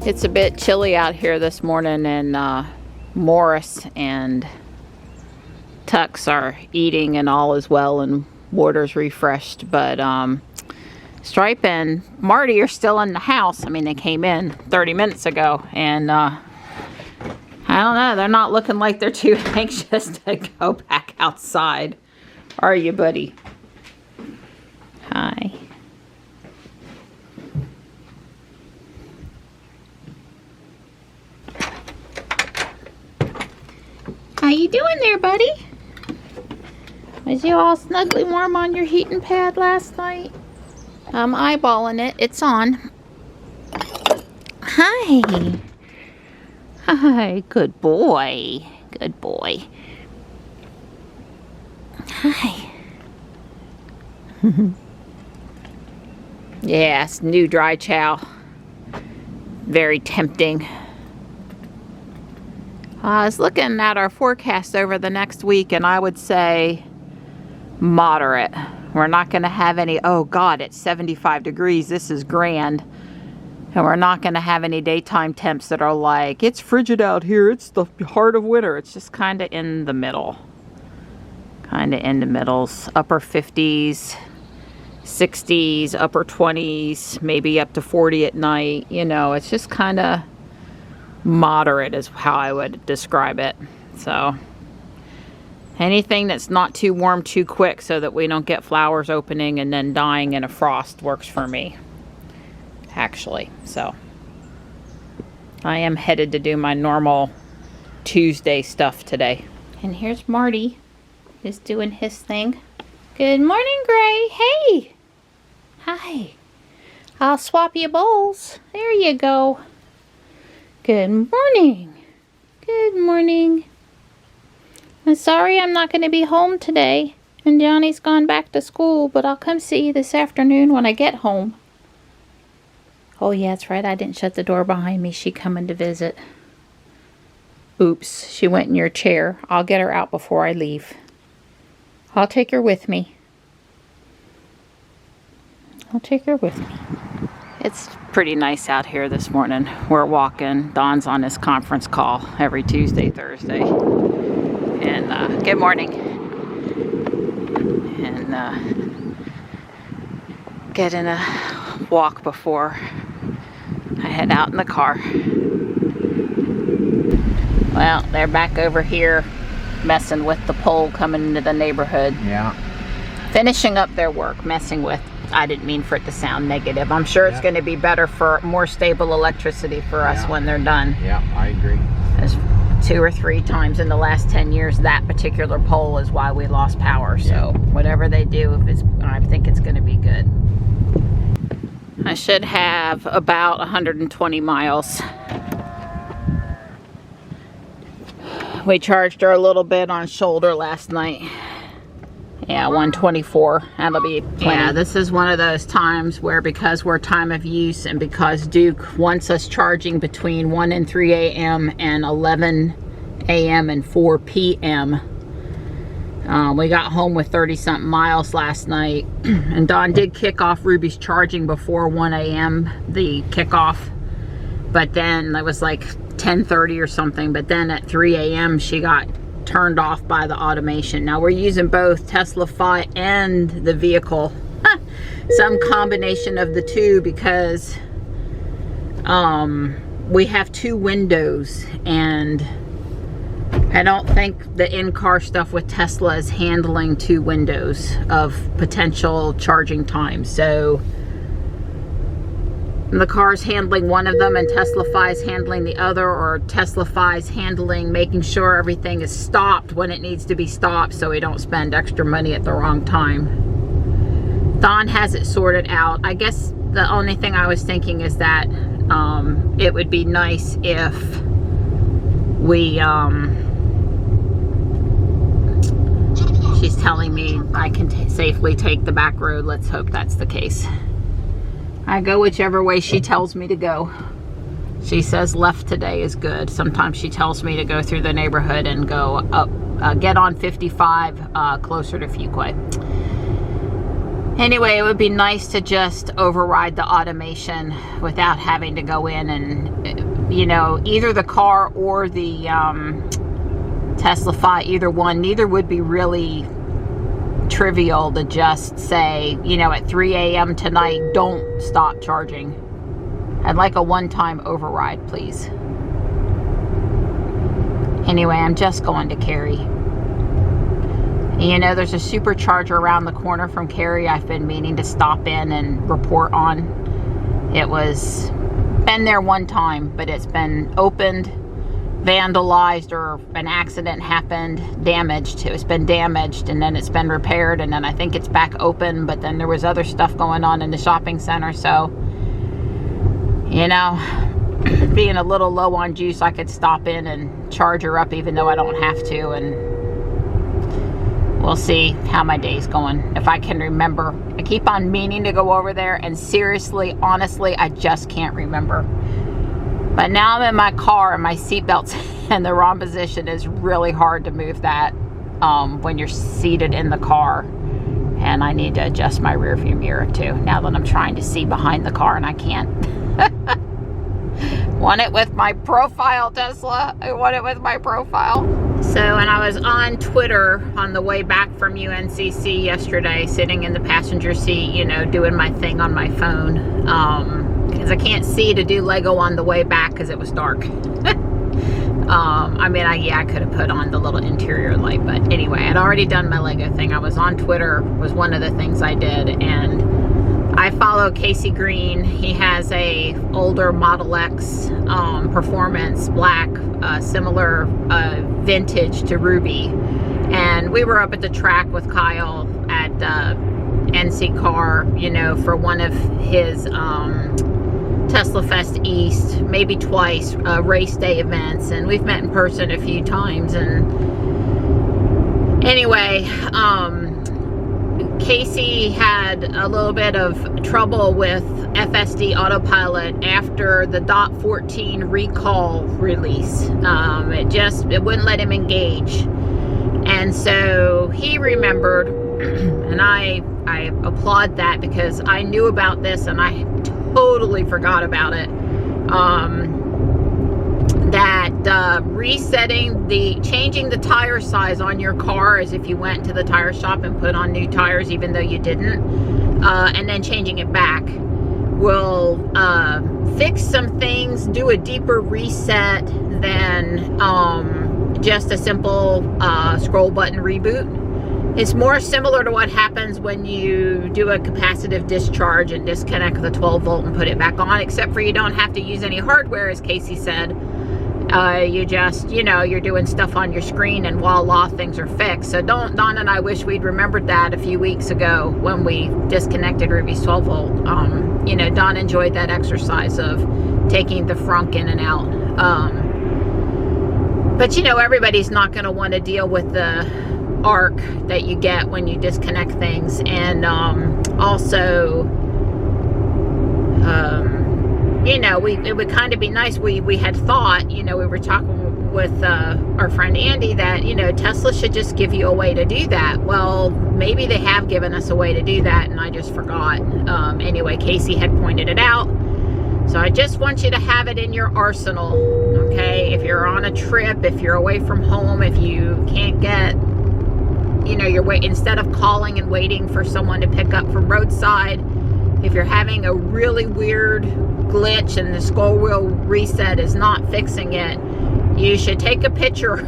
It's a bit chilly out here this morning, and Morris and Tux are eating and all is well, and water's refreshed. But Stripe and Marty are still in the house. I mean, they came in 30 minutes ago, and I don't know, they're not looking like they're too anxious to go back outside. Are you, buddy? Hi. How you doing there, buddy? Was you all snugly warm on your heating pad last night? I'm eyeballing it. It's on. Hi. Hi. Good boy. Good boy. Hi. Yes, new dry chow. Very tempting. I was looking at our forecast over the next week, and I would say moderate. We're not going to have any, oh God, it's 75 degrees. This is grand. And we're not going to have any daytime temps that are like, it's frigid out here. It's the heart of winter. It's just kind of in the middle. Kind of in the middles. Upper 50s, 60s, upper 20s, maybe up to 40 at night. You know, it's just kind of moderate is how I would describe it. So anything that's not too warm too quick so that we don't get flowers opening and then dying in a frost works for me, actually. So I am headed to do my normal Tuesday stuff today. And here's Marty is doing his thing. Good morning, Gray. Hey. Hi. I'll swap you bowls. There you go. Good morning. Good morning. I'm sorry I'm not going to be home today, and Johnny's gone back to school, but I'll come see you this afternoon when I get home. Oh yeah, that's right, I didn't shut the door behind me. She coming to visit. Oops, she went in your chair. I'll get her out before I leave. I'll take her with me. I'll take her with me. It's pretty nice out here this morning. We're walking. Don's on his conference call every Tuesday, Thursday. And good morning. And getting a walk before I head out in the car. Well, they're back over here messing with the pole coming into the neighborhood. Yeah. Finishing up their work, messing with. I didn't mean for it to sound negative. I'm sure it's going to be better for more stable electricity for us when they're done. Yeah, I agree. There's 2 or 3 times in the last 10 years that particular pole is why we lost power. So whatever they do, I think it's going to be good. I should have about 120 miles. We charged her a little bit on shoulder last night. Yeah, 124. That'll be plenty. Yeah, this is one of those times where, because we're time of use and because Duke wants us charging between 1 and 3 a.m. and 11 a.m. and 4 p.m. We got home with 30-something miles last night. And Dawn did kick off Ruby's charging before 1 a.m., the kickoff. But then it was like 10:30 or something. But then at 3 a.m. she got turned off by the automation. Now we're using both Tesla and the vehicle, some combination of the two, because we have 2 windows, and I don't think the in-car stuff with Tesla is handling 2 windows of potential charging time. So the car's handling one of them and TeslaFi's handling the other, or TeslaFi's handling making sure everything is stopped when it needs to be stopped so we don't spend extra money at the wrong time. Don has it sorted out. I guess the only thing I was thinking is that it would be nice if we she's telling me I can safely take the back road. Let's hope that's the case. I go whichever way she tells me to go. She says left today is good. Sometimes she tells me to go through the neighborhood and go up, get on 55 closer to Fuquay. Anyway, it would be nice to just override the automation without having to go in and, you know, either the car or the Tesla Fi, either one, neither would be really trivial to just say, you know, at 3 a.m. tonight, don't stop charging. I'd like a one-time override, please. Anyway, I'm just going to Cary. You know, there's a supercharger around the corner from Cary I've been meaning to stop in and report on. It was been there one time, but it's been opened, vandalized, or an accident happened, damaged. It's been damaged, and then it's been repaired, and then I think it's back open, but then there was other stuff going on in the shopping center. So, you know, being a little low on juice, I could stop in and charge her up even though I don't have to, and we'll see how my day's going. If I can remember. I keep on meaning to go over there, and seriously, honestly, I just can't remember. But now I'm in my car and my seatbelt's in the wrong position. It's really hard to move that when you're seated in the car. And I need to adjust my rear view mirror too, now that I'm trying to see behind the car and I can't. Want it with my profile, Tesla. I want it with my profile. So, and I was on Twitter on the way back from UNCC yesterday, sitting in the passenger seat, you know, doing my thing on my phone. Because I can't see to do Lego on the way back because it was dark. I mean, I could have put on the little interior light, but anyway, I'd already done my Lego thing. I was on Twitter, was one of the things I did, and I follow Casey Green. He has a older Model X Performance Black, similar vintage to Ruby, and we were up at the track with Kyle at NC Car, you know, for one of his Tesla Fest East, maybe twice, race day events, and we've met in person a few times. And anyway, Casey had a little bit of trouble with FSD Autopilot after the .14 recall release. It wouldn't let him engage, and so he remembered, and I applaud that because I knew about this and I totally forgot about it. Changing the tire size on your car as if you went to the tire shop and put on new tires even though you didn't, and then changing it back will fix some things, do a deeper reset than just a simple scroll button reboot. It's more similar to what happens when you do a capacitive discharge and disconnect the 12 volt and put it back on, except for you don't have to use any hardware, as Casey said. You just, you know, you're doing stuff on your screen and voila, things are fixed. So Don and I wish we'd remembered that a few weeks ago when we disconnected Ruby's 12 volt. You know, Don enjoyed that exercise of taking the frunk in and out. But you know, everybody's not going to want to deal with the arc that you get when you disconnect things, and also you know, it would kind of be nice. We had thought, you know, we were talking with our friend Andy that, you know, Tesla should just give you a way to do that. Well, maybe they have given us a way to do that and I just forgot. Anyway, Casey had pointed it out, so I just want you to have it in your arsenal. Okay, if you're on a trip, if you're away from home, if you can't get, you know, instead of calling and waiting for someone to pick up from roadside, if you're having a really weird glitch and the scroll wheel reset is not fixing it, you should take a picture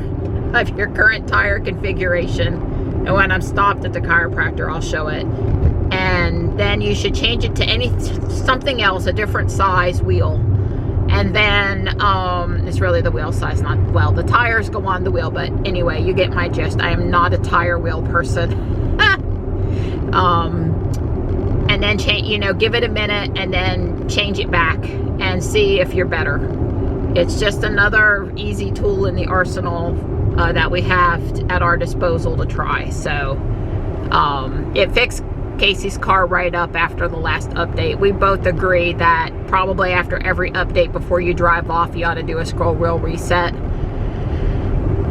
of your current tire configuration, and when I'm stopped at the chiropractor, I'll show it, and then you should change it to something else, a different size wheel. And then it's really the wheel size, not, well, the tires go on the wheel, but anyway, you get my gist. I am not a tire wheel person. And then change, you know, give it a minute and then change it back and see if you're better. It's just another easy tool in the arsenal that we have at our disposal to try. So it fixed Casey's car right up after the last update. We both agree that probably after every update before you drive off, you ought to do a scroll wheel reset.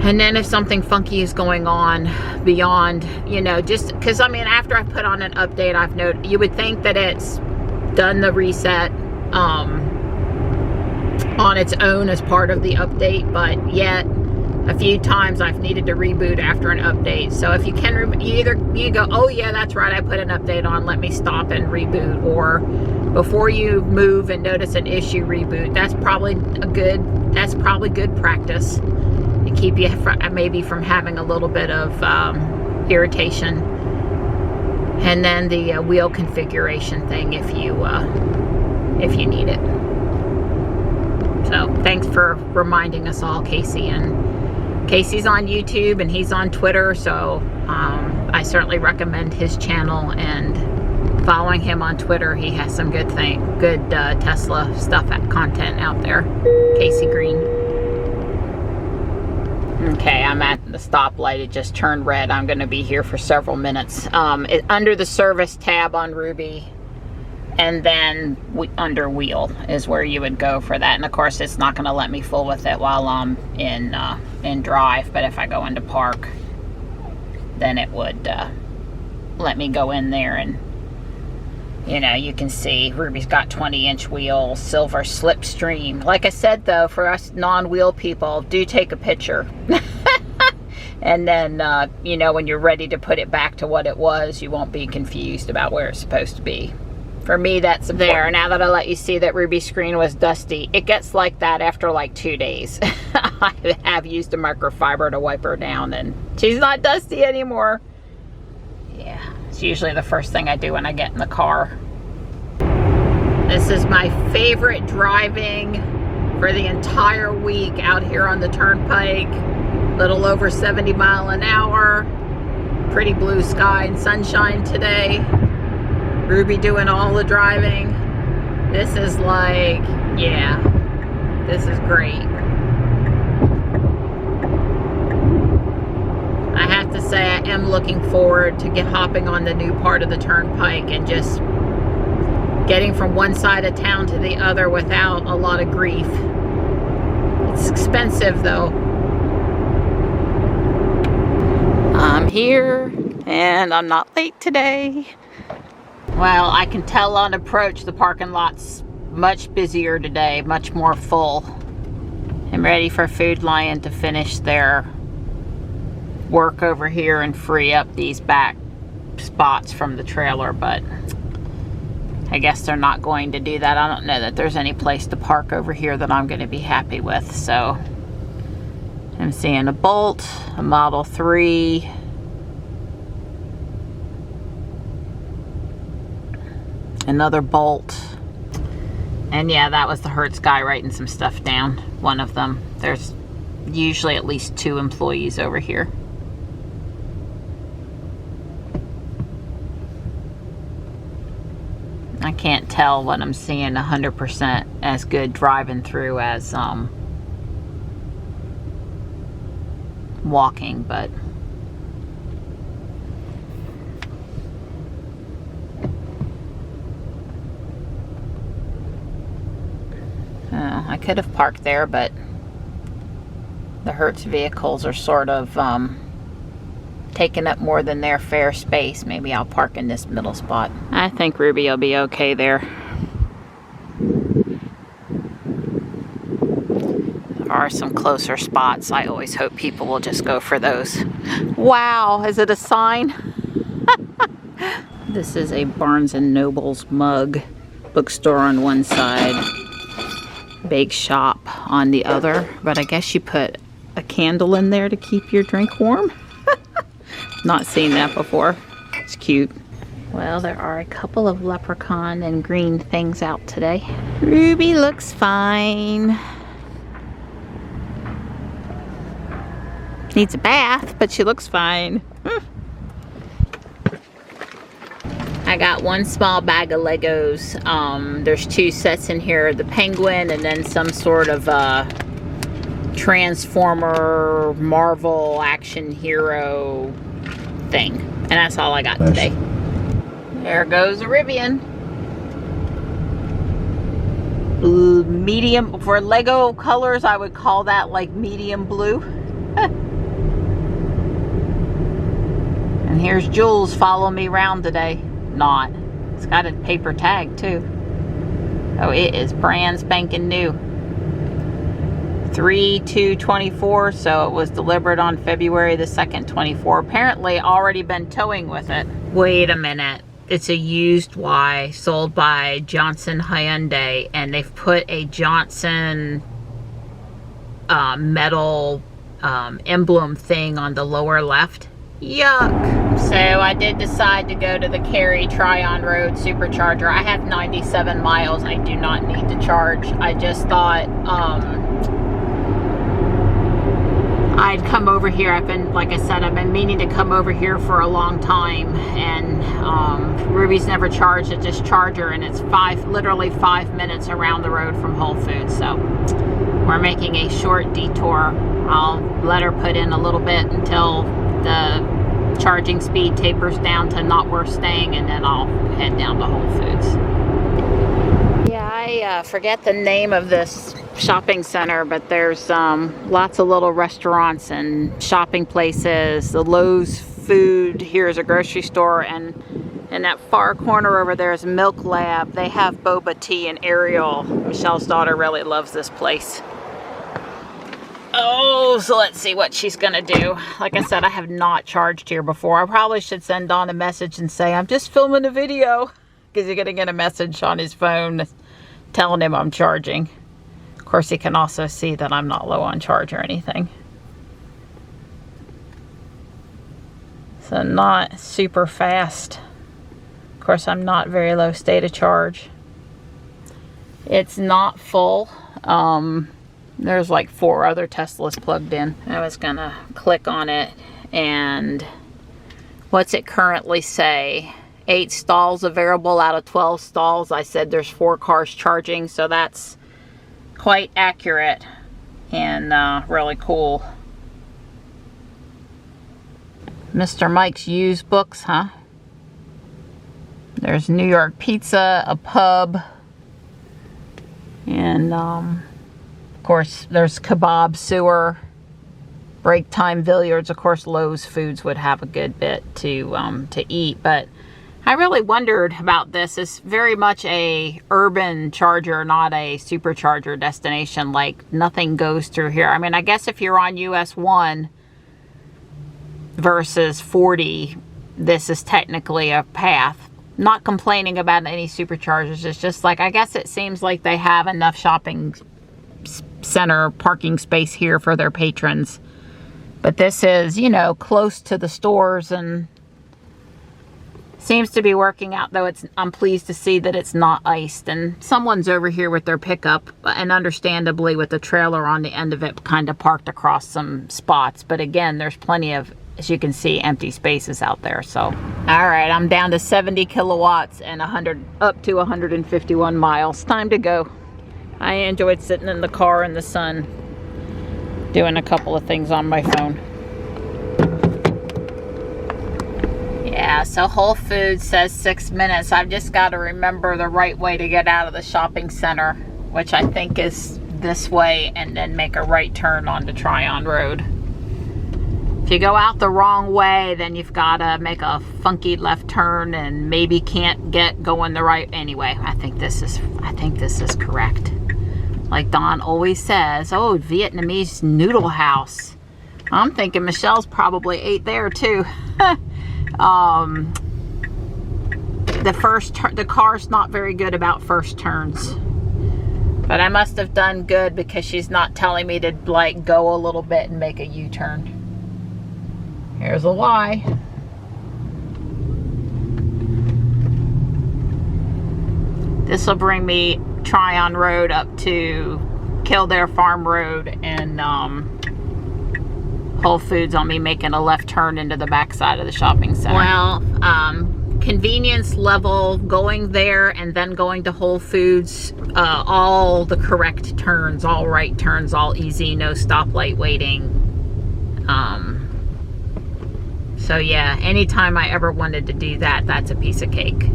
And then if something funky is going on beyond, you know, just because, I mean, after I put on an update, I've noted, you would think that it's done the reset on its own as part of the update, but yet a few times I've needed to reboot after an update. So if you can, you go, oh yeah, that's right, I put an update on, let me stop and reboot, or before you move and notice an issue, reboot. That's probably good practice to keep you maybe from having a little bit of irritation. And then the wheel configuration thing if you need it. So thanks for reminding us all, Casey. And Casey's on YouTube and he's on Twitter, so I certainly recommend his channel, and following him on Twitter. He has some good Tesla stuff, content out there. Casey Green. Okay, I'm at the stoplight. It just turned red. I'm going to be here for several minutes. Under the service tab on Ruby, and then under wheel is where you would go for that. And of course, it's not going to let me fool with it while I'm in drive. But if I go into park, then it would let me go in there, and you know, you can see Ruby's got 20-inch wheel, silver slipstream. Like I said, though, for us non-wheel people, do take a picture. And then, you know, when you're ready to put it back to what it was, you won't be confused about where it's supposed to be. For me, that's there. Now that I let you see that Ruby's screen was dusty, it gets like that after like 2 days. I have used a microfiber to wipe her down, and she's not dusty anymore. Yeah, it's usually the first thing I do when I get in the car. This is my favorite driving for the entire week out here on the turnpike. Little over 70 miles an hour. Pretty blue sky and sunshine today. Ruby doing all the driving. This is like, yeah, this is great. I have to say, I am looking forward to hopping on the new part of the turnpike and just getting from one side of town to the other without a lot of grief. It's expensive though. I'm here and I'm not late today. Well, I can tell on approach the parking lot's much busier today, much more full. I'm ready for Food Lion to finish their work over here and free up these back spots from the trailer, but I guess they're not going to do that. I don't know that there's any place to park over here that I'm going to be happy with. So I'm seeing a Bolt, a Model 3, another Bolt, and yeah, that was the Hertz guy writing some stuff down. One of them. There's usually at least 2 employees over here. I can't tell what I'm seeing 100% as good driving through as walking, but I could have parked there, but the Hertz vehicles are sort of taking up more than their fair space. Maybe I'll park in this middle spot. I think Ruby will be okay there. There are some closer spots. I always hope people will just go for those. Wow, is it a sign? This is a Barnes & Noble's mug. Bookstore on one side, bake shop on the other, but I guess you put a candle in there to keep your drink warm. Not seen that before. It's cute. Well, there are a couple of leprechaun and green things out today. Ruby looks fine. Needs a bath, but she looks fine. I got one small bag of Legos. There's 2 sets in here, the penguin and then some sort of Transformer Marvel action hero thing. And that's all I got today. There goes a Rivian. Medium, for Lego colors, I would call that like medium blue. And here's Jules following me around today. Not. It's got a paper tag too. Oh, it is brand spanking new. 3/2/24, so it was delivered on February the 2nd, 24. Apparently already been towing with it. Wait a minute. It's a used Y sold by Johnson Hyundai, and they've put a Johnson metal emblem thing on the lower left. Yuck. So I did decide to go to the Cary Tryon Road supercharger. I have 97 miles. I do not need to charge. I just thought I'd come over here. I've been, like I said, I've been meaning to come over here for a long time, and Ruby's never charged at this charger, and it's literally 5 minutes around the road from Whole Foods. So we're making a short detour. I'll let her put in a little bit until the charging speed tapers down to not worth staying, and then I'll head down to Whole Foods. Yeah, I forget the name of this shopping center, but there's lots of little restaurants and shopping places. The Lowe's food here is a grocery store, and in that far corner over there is Milk Lab. They have boba tea, and Ariel, Michelle's daughter, really loves this place. Oh, so let's see what she's gonna do. Like I said, I have not charged here before. I probably should send Don a message and say, I'm just filming a video, because you're gonna get a message on his phone telling him I'm charging. Of course, he can also see that I'm not low on charge or anything. So not super fast. Of course, I'm not very low state of charge. It's not full. There's like 4 other Teslas plugged in. I was gonna click on it, and what's it currently say? 8 stalls available out of 12 stalls. I said there's 4 cars charging, so that's quite accurate and really cool. Mr. Mike's used books, huh? There's New York Pizza, a pub, and of course there's Kebab Sewer, Break Time Billiards. Of course Lowe's Foods would have a good bit to eat, but I really wondered about this. It's very much a urban charger, not a supercharger destination. Like, nothing goes through here. I mean, I guess if you're on US 1 versus 40, this is technically a path. Not complaining about any superchargers. It's just like, I guess it seems like they have enough shopping center parking space here for their patrons. But this is, you know, close to the stores, and seems to be working out, though. I'm pleased to see that it's not iced, and someone's over here with their pickup, and understandably with the trailer on the end of it kind of parked across some spots. But again, there's plenty of, as you can see, empty spaces out there. So all right, I'm down to 70 kilowatts and up to 151 miles. Time to go. I enjoyed sitting in the car in the sun doing a couple of things on my phone. Yeah, so Whole Foods says 6 minutes. I've just got to remember the right way to get out of the shopping center, which I think is this way, and then make a right turn onto Tryon Road. If you go out the wrong way, then you've got to make a funky left turn and maybe can't get going the right. Anyway, I think this is correct. Like Don always says, oh, Vietnamese noodle house. I'm thinking Michelle's probably ate there too. The car's not very good about first turns, but I must have done good because she's not telling me to like go a little bit and make a U-turn. Here's a Y. This will bring me Tryon Road up to Kildare Farm Road, and Whole Foods on me making a left turn into the backside of the shopping center. Well, convenience level, going there and then going to Whole Foods, all the correct turns, all right turns, all easy, no stoplight waiting. So yeah, anytime I ever wanted to do that, that's a piece of cake.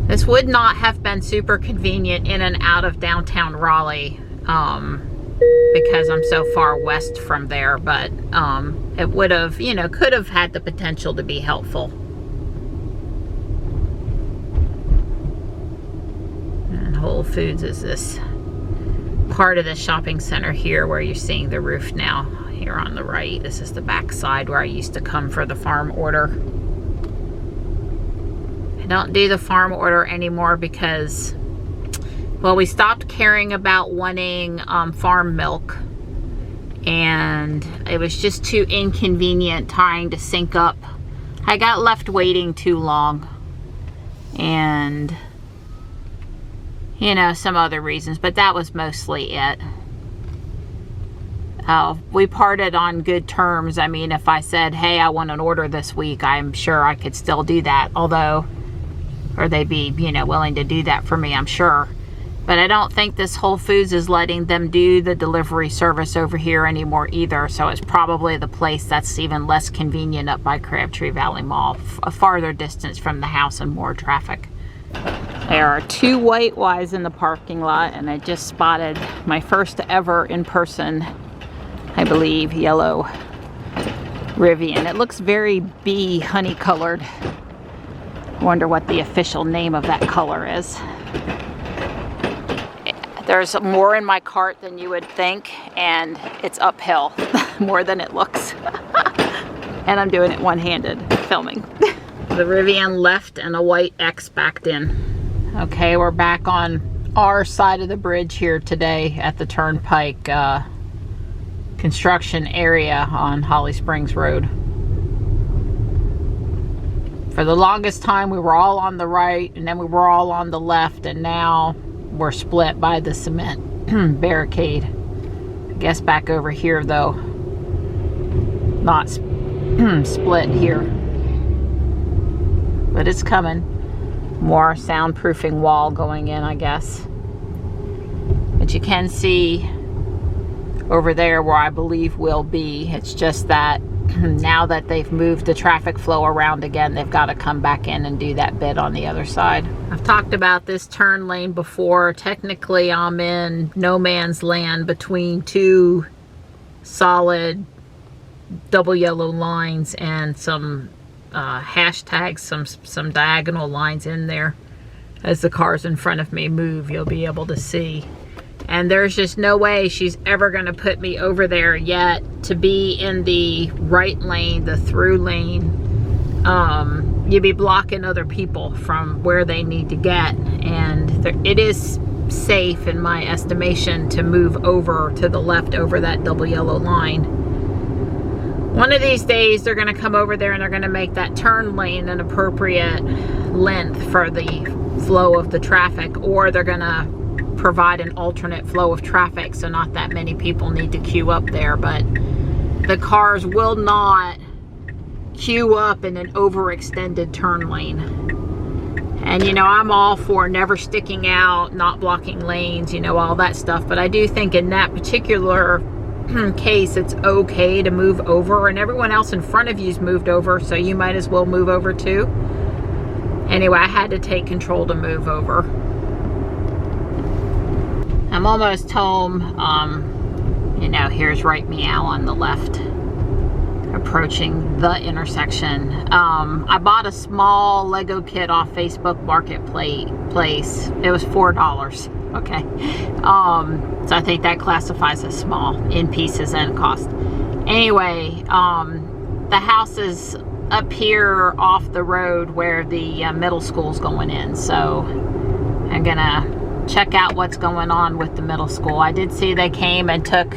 This would not have been super convenient in and out of downtown Raleigh, because I'm so far west from there, but it would have, you know, could have had the potential to be helpful. And Whole Foods is this part of the shopping center here where you're seeing the roof now. Here on the right, this is the back side where I used to come for the farm order. I don't do the farm order anymore because, well, we stopped caring about wanting farm milk, and it was just too inconvenient trying to sync up. I got left waiting too long, and you know, some other reasons, but that was mostly it. We parted on good terms. I mean, if I said, hey, I want an order this week, I'm sure I could still do that, although, or they'd be, you know, willing to do that for me, I'm sure. But I don't think this Whole Foods is letting them do the delivery service over here anymore either, so it's probably the place that's even less convenient up by Crabtree Valley Mall, a farther distance from the house and more traffic. There are 2 white Ys in the parking lot, and I just spotted my first ever in person, I believe, yellow Rivian. It looks very bee honey colored. Wonder what the official name of that color is. There's more in my cart than you would think, and it's uphill more than it looks. And I'm doing it one-handed, filming. The Rivian left and a white X backed in. Okay, we're back on our side of the bridge here today at the Turnpike construction area on Holly Springs Road. For the longest time we were all on the right, and then we were all on the left, and now we're split by the cement barricade. I guess back over here though, not split here, but it's coming. More soundproofing wall going in, I guess. But you can see over there where I believe we'll be. It's just that now that they've moved the traffic flow around again, they've got to come back in and do that bit on the other side. I've talked about this turn lane before. Technically, I'm in no man's land between 2 solid double yellow lines and some hashtags, some diagonal lines in there. As the cars in front of me move, you'll be able to see. And there's just no way she's ever going to put me over there yet to be in the right lane, the through lane. You'd be blocking other people from where they need to get. And it is safe, in my estimation, to move over to the left over that double yellow line. One of these days, they're going to come over there and they're going to make that turn lane an appropriate length for the flow of the traffic, or they're going to provide an alternate flow of traffic so not that many people need to queue up there. But the cars will not queue up in an overextended turn lane. And you know, I'm all for never sticking out, not blocking lanes, you know, all that stuff, but I do think in that particular case it's okay to move over, and everyone else in front of you's moved over, so you might as well move over too. Anyway, I had to take control to move over. I'm almost home. You know, here's Right Meow on the left, approaching the intersection. I bought a small Lego kit off Facebook Marketplace. It was $4. Okay. So I think that classifies as small in pieces and cost. Anyway, the house is up here off the road where the middle school's going in. So I'm gonna check out what's going on with the middle school. I did see they came and took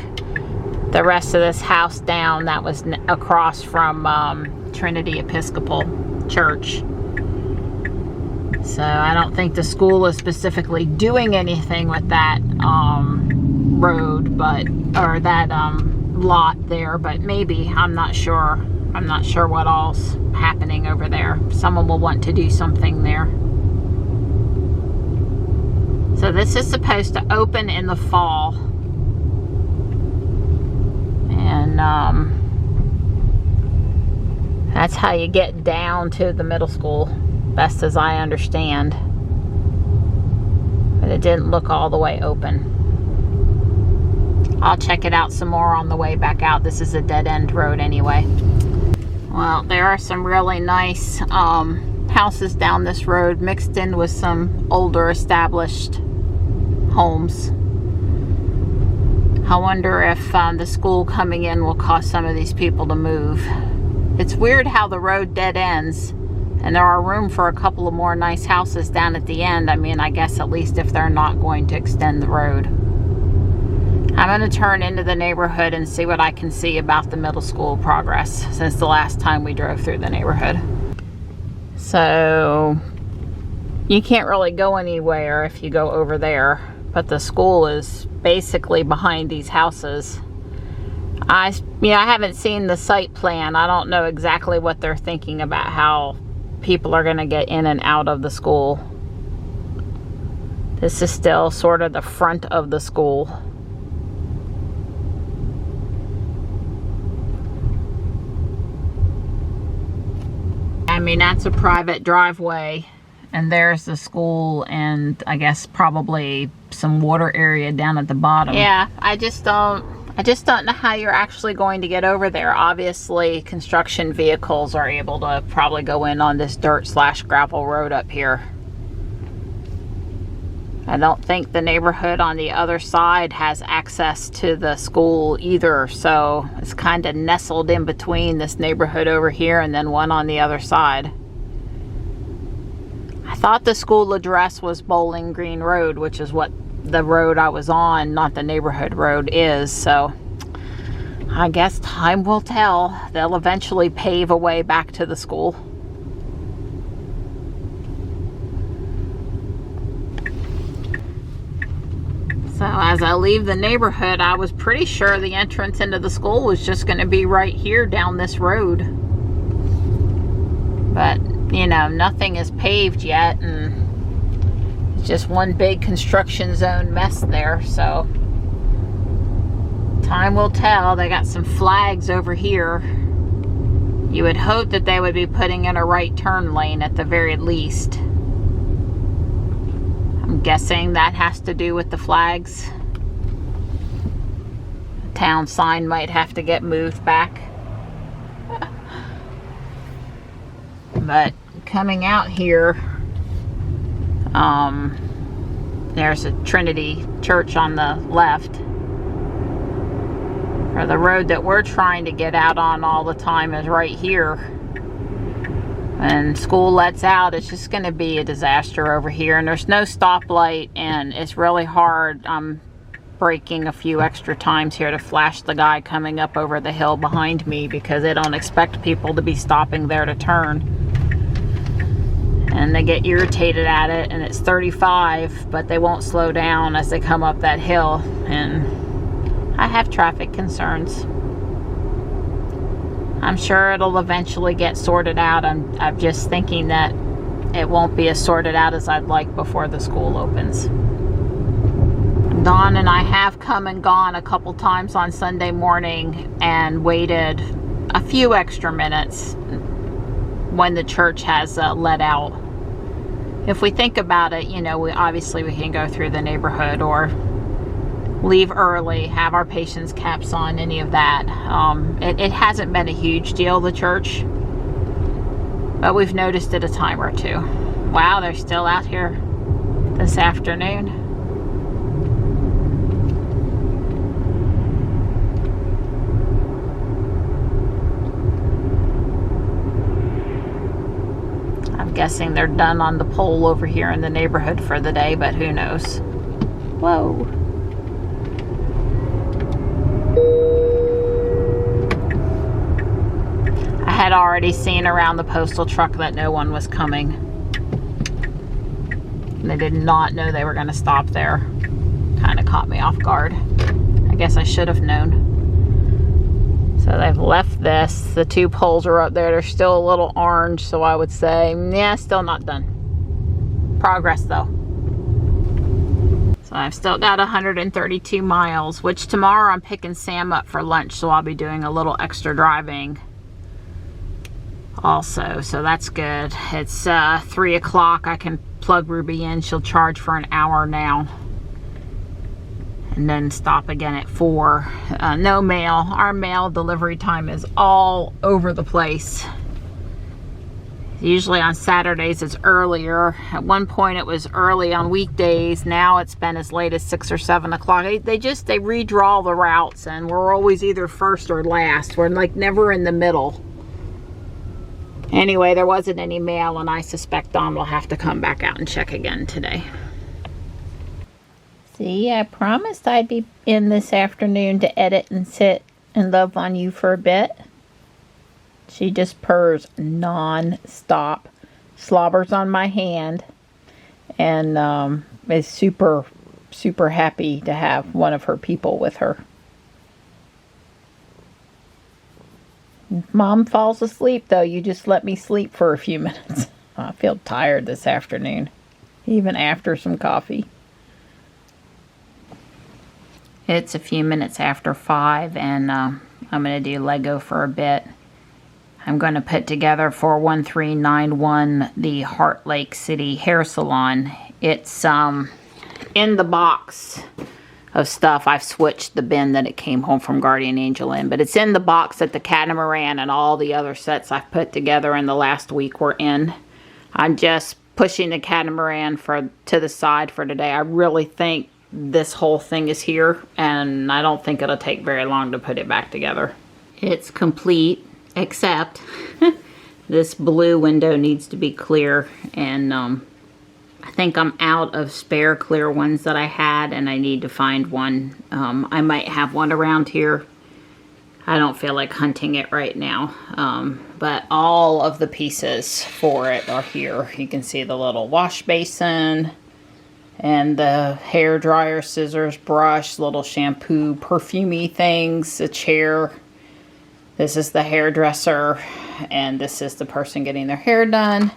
the rest of this house down that was across from Trinity Episcopal Church. So I don't think the school is specifically doing anything with that road, but, or that lot there, but maybe, I'm not sure. I'm not sure what all's happening over there. Someone will want to do something there. So this is supposed to open in the fall. And that's how you get down to the middle school, best as I understand. But it didn't look all the way open. I'll check it out some more on the way back out. This is a dead-end road anyway. Well, there are some really nice houses down this road mixed in with some older established homes. I wonder if the school coming in will cause some of these people to move. It's weird how the road dead ends and there are room for a couple of more nice houses down at the end. I mean, I guess at least if they're not going to extend the road. I'm going to turn into the neighborhood and see what I can see about the middle school progress since the last time we drove through the neighborhood. So you can't really go anywhere if you go over there, but the school is basically behind these houses. I haven't seen the site plan. I don't know exactly what they're thinking about how people are going to get in and out of the school. This is still sort of the front of the school. I mean, that's a private driveway, and there's the school, and I guess probably some water area down at the bottom. Yeah, I just don't know how you're actually going to get over there. Obviously, construction vehicles are able to probably go in on this dirt/gravel road up here. I don't think the neighborhood on the other side has access to the school either, so it's kind of nestled in between this neighborhood over here and then one on the other side. I thought the school address was Bowling Green Road, which is what the road I was on, not the neighborhood road, is, so I guess time will tell. They'll eventually pave a way back to the school. So as I leave the neighborhood, I was pretty sure the entrance into the school was just going to be right here down this road. But, you know, nothing is paved yet, and it's just one big construction zone mess there, so time will tell. They got some flags over here. You would hope that they would be putting in a right turn lane at the very least. I'm guessing that has to do with the flags. The town sign might have to get moved back. But coming out here, there's a Trinity Church on the left. Or the road that we're trying to get out on all the time is right here. When school lets out, it's just going to be a disaster over here. And there's no stoplight, and it's really hard. I'm braking a few extra times here to flash the guy coming up over the hill behind me because they don't expect people to be stopping there to turn. And they get irritated at it, and it's 35, but they won't slow down as they come up that hill. And I have traffic concerns. I'm sure it'll eventually get sorted out. I'm just thinking that it won't be as sorted out as I'd like before the school opens. Dawn and I have come and gone a couple times on Sunday morning and waited a few extra minutes when the church has let out. If we think about it, you know, we can go through the neighborhood or leave early, have our patience caps on, any of that. It hasn't been a huge deal, the church, but we've noticed it a time or two. Wow, they're still out here this afternoon. I'm guessing they're done on the pole over here in the neighborhood for the day, but who knows. Whoa. I had already seen around the postal truck that no one was coming. They did not know they were going to stop there. Kind of caught me off guard. I guess I should have known. So they've left this. The two poles are up there. They're still a little orange, so I would say, yeah, still not done. Progress, though. So I've still got 132 miles, which tomorrow I'm picking Sam up for lunch, so I'll be doing a little extra driving also, so that's good. It's 3 o'clock. I can plug Ruby in. She'll charge for an hour now. and then stop again at 4. No mail. Our mail delivery time is all over the place. Usually on Saturdays it's earlier. At one point it was early on weekdays. Now it's been as late as 6 or 7 o'clock. They redraw the routes, and we're always either first or last. We're like never in the middle. Anyway, there wasn't any mail, and I suspect Don will have to come back out and check again today. See, I promised I'd be in this afternoon to edit and sit and love on you for a bit. She just purrs non-stop, slobbers on my hand, and is super, super happy to have one of her people with her. Mom falls asleep, though. You just let me sleep for a few minutes. I feel tired this afternoon, even after some coffee. It's a few minutes after 5, and I'm going to do Lego for a bit. I'm going to put together for 1391 the Heart Lake City Hair Salon. It's in the box of stuff. I've switched the bin that it came home from Guardian Angel in, but it's in the box that the catamaran and all the other sets I've put together in the last week were in. I'm just pushing the catamaran to the side for today. I really think this whole thing is here, and I don't think it'll take very long to put it back together. It's complete, except this blue window needs to be clear, and I think I'm out of spare clear ones that I had, and I need to find one. I might have one around here. I don't feel like hunting it right now, but all of the pieces for it are here. You can see the little wash basin and the hair dryer, scissors, brush, little shampoo, perfumey things, a chair. This is the hairdresser, and this is the person getting their hair done.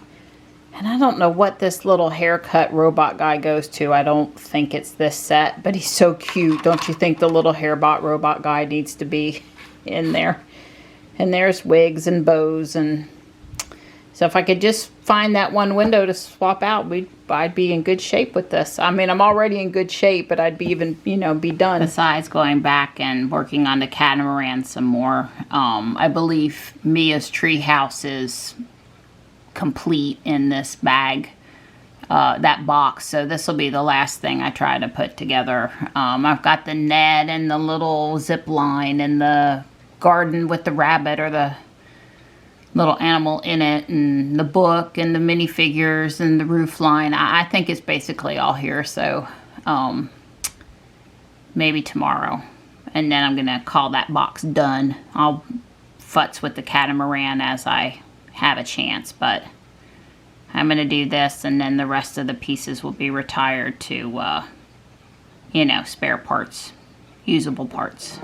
And I don't know what this little haircut robot guy goes to. I don't think it's this set, but he's so cute. Don't you think the little hairbot robot guy needs to be in there? And there's wigs and bows, and so if I could just find that one window to swap out, I'd be in good shape with this. I mean, I'm already in good shape, but I'd be even, be done. Besides going back and working on the catamaran some more, I believe Mia's treehouse is complete in this bag, that box. So this will be the last thing I try to put together. I've got the net and the little zip line and the garden with the rabbit or the little animal in it, and the book and the minifigures and the roof line. I think it's basically all here, so maybe tomorrow. And then I'm gonna call that box done. I'll futz with the catamaran as I have a chance, but I'm gonna do this, and then the rest of the pieces will be retired to spare parts, usable parts.